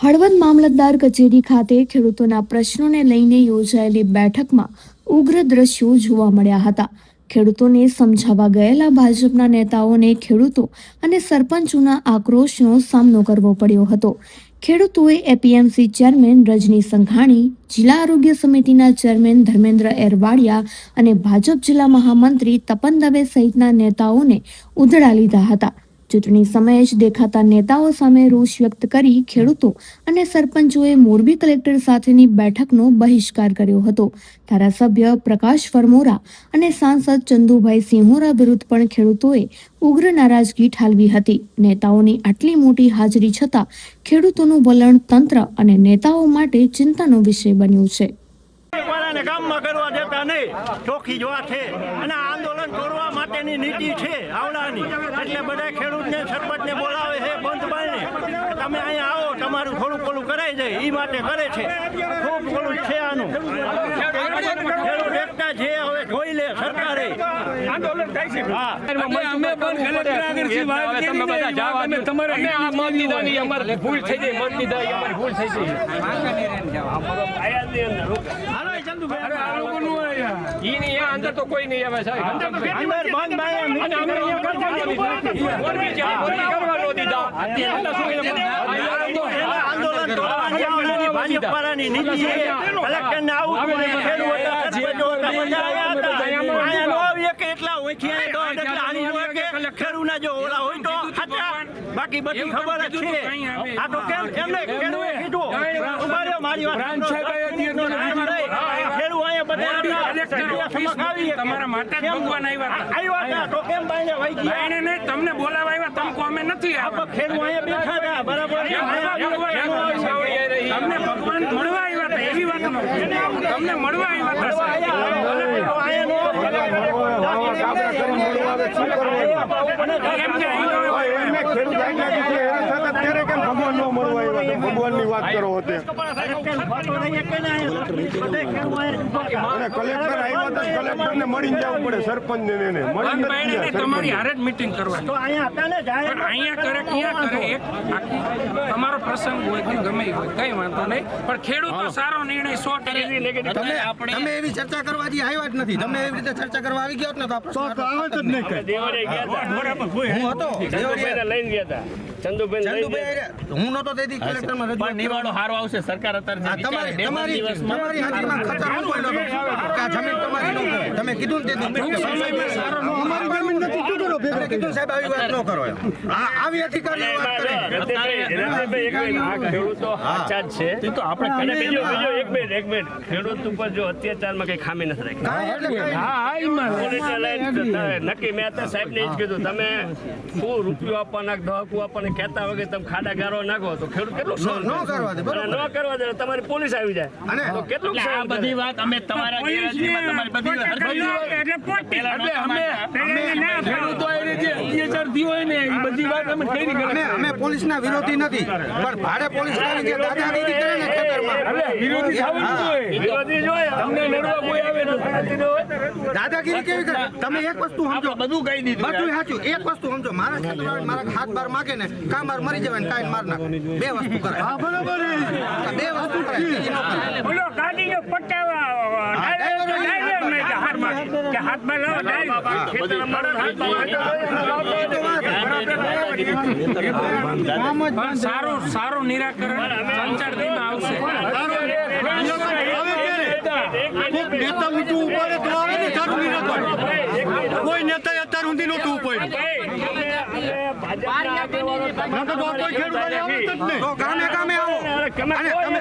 હળવદ મામલતદાર કચેરી ખાતે ખેડૂતોના પ્રશ્નોને લઈને યોજાયેલી બેઠકમાં ઉગ્ર દ્રશ્યો જોવા મળ્યા હતા. ખેડૂતોને સમજાવવા ગયેલા ભાજપના નેતાઓને ખેડૂતો અને સરપંચોના આક્રોશનો સામનો કરવો પડ્યો હતો. ખેડૂતોએ એપીએમસી ચેરમેન રજની સંઘાણી, જિલ્લા આરોગ્ય સમિતિના ચેરમેન ધર્મેન્દ્ર એરવાડિયા અને ભાજપ જિલ્લા મહામંત્રી તપન દવે સહિતના નેતાઓને ઉધડા લીધા હતા. ચૂંટણી સમયે જ દેખાતા નેતાઓ સામે રોષ વ્યક્ત કરી ખેડૂતો અને સરપંચોએ મોરબી કલેક્ટર સાથેની બેઠકનો બહિષ્કાર કર્યો હતો. ધારાસભ્ય પ્રકાશ ફરમોરા અને સાંસદ ચંદુભાઈ સિંહોરા વિરુદ્ધ પણ ખેડૂતોએ ઉગ્ર નારાજગી ઠાલવી હતી. નેતાઓની આટલી મોટી હાજરી છતાં ખેડૂતોનું વલણ તંત્ર અને નેતાઓ માટે ચિંતાનો વિષય બન્યું છે. કામમાં કરવા દેતા નહીં, ચોખ્ખી જ વાત છે. અને આંદોલન કરવા માટેની નીતિ છે આવડાની, એટલે બધા ખેડૂતને સરપંચને બોલાવે છે બંધ બાઈને, તમે અહીંયા આવો, તમારું થોડું પેલું કરાઈ જાય, એ માટે કરે છે. ખૂબ પેલું છે આનું. ખેડૂત એકતા છે, હવે જોઈ લે સરકારે આંદોલન થાય છે. હા, અમે પણ કલેક્ટર આગળ છીએ, વાત કરી તમે બધા જાવ, અમે તમારે આ મત દીધાની અમારી ભૂલ થઈ જાય, મત દીધા અમારી ભૂલ થઈ જાય. અંદર તો કોઈ નહીં આવે સાહેબ, અંદર તો કેટલી વાર બંધ બાય અને અમે અહીંયા કરવાનો દીધા. આંદોલન તોડવાની ભાજપ વાળાની નીતિ છે. કલેક્ટરને આવું એટલા હોય છે, ખેડૂતના જો ઓલા હોય તો બાકી બધી ખબર જ છે. આ તો કેમ એમને ખેડૂતે કીધું મારી વાત તમને બોલાવા આવ્યા, તમે કોમે નથી ખેડૂત અહીંયા બેઠા હતા, બરાબર. તમને ભગવાન મળવા આવ્યા હતા એવી વાત તમને મળવા ભગવાનની વાત કરો કલેક્ટર આવ્યા હતા, કલેક્ટરને મળીને જવું પડે, સરપંચ ને તમારી હારે જ મીટિંગ કરવા અહીંયા કરે ક્યાં કરે. એક તમારો પ્રસંગ હોય કે ગમે હોય કઈ વાંધો નહીં, પણ ખેડૂતો સારો નિર્ણય 100% તમે એવી ચર્ચા કરવા જે આવ્યા જ નથી. તમે એવી રીતે ચર્ચા કરવા આવી ગયા હોત ને તો હું હતો લઈને ગયા હતા ચંદુભાઈ, હું નતો તેથી કલેક્ટરમાં રજૂઆત નિવાડો હારો આવશે. સરકાર અત્યારે તમારી હાજરીમાં ખતર હું બોલ્યો હતો કે આ જમીન તમારી ન કહેવાય. તમે કીધું ને તે કીધું સાહેબ આવી વાત ન કરો. આવી અધિકારીની વાત કરે. ખેડૂતો સાચા જ છે, તો આપણે બીજો એક મિનિટ ખેડૂત ઉપર જો અત્યાચારમાં કઈ ખામી નથી રાખી. નક્કી મેં અત્યારે સાહેબ ને જ કીધું, તમે શું રૂપિયો આપવાના દહકું આપવાને કહેતા વગર તમે ખાડા ગારો નાખો તો ખેડૂત કેટલું ન કરવા દે, તમારી પોલીસ આવી જાય તો કેટલું. આ બધી વાત અમે તમારા ગેરહાજરીમાં તમારી બધી અમે પોલીસના વિરોધી નથી, પણ ભાડે પોલીસ દાદાગીરી કરે ને ખેતરમાં દાદાગીરી કેવી કરે. તમે એક વસ્તુ સમજો, બધું કહી દીધું, બધું સાચું. એક વસ્તુ સમજો, મારા ખેતરમાં મારા હાથ બાર માગે ને કા માર મરી જવાય ને કાઈ માર નાખે. બે વસ્તુ કરે. બરાબર, બે વસ્તુ કરે. બોલો કાઢીને પટાવા સારું નિરાકરણ સંચારણીમાં આવશે. કોઈ નેતા અત્યાર સુધી નહોતું ઉપાડ્યું. ગામે ગામે આવો અને તમે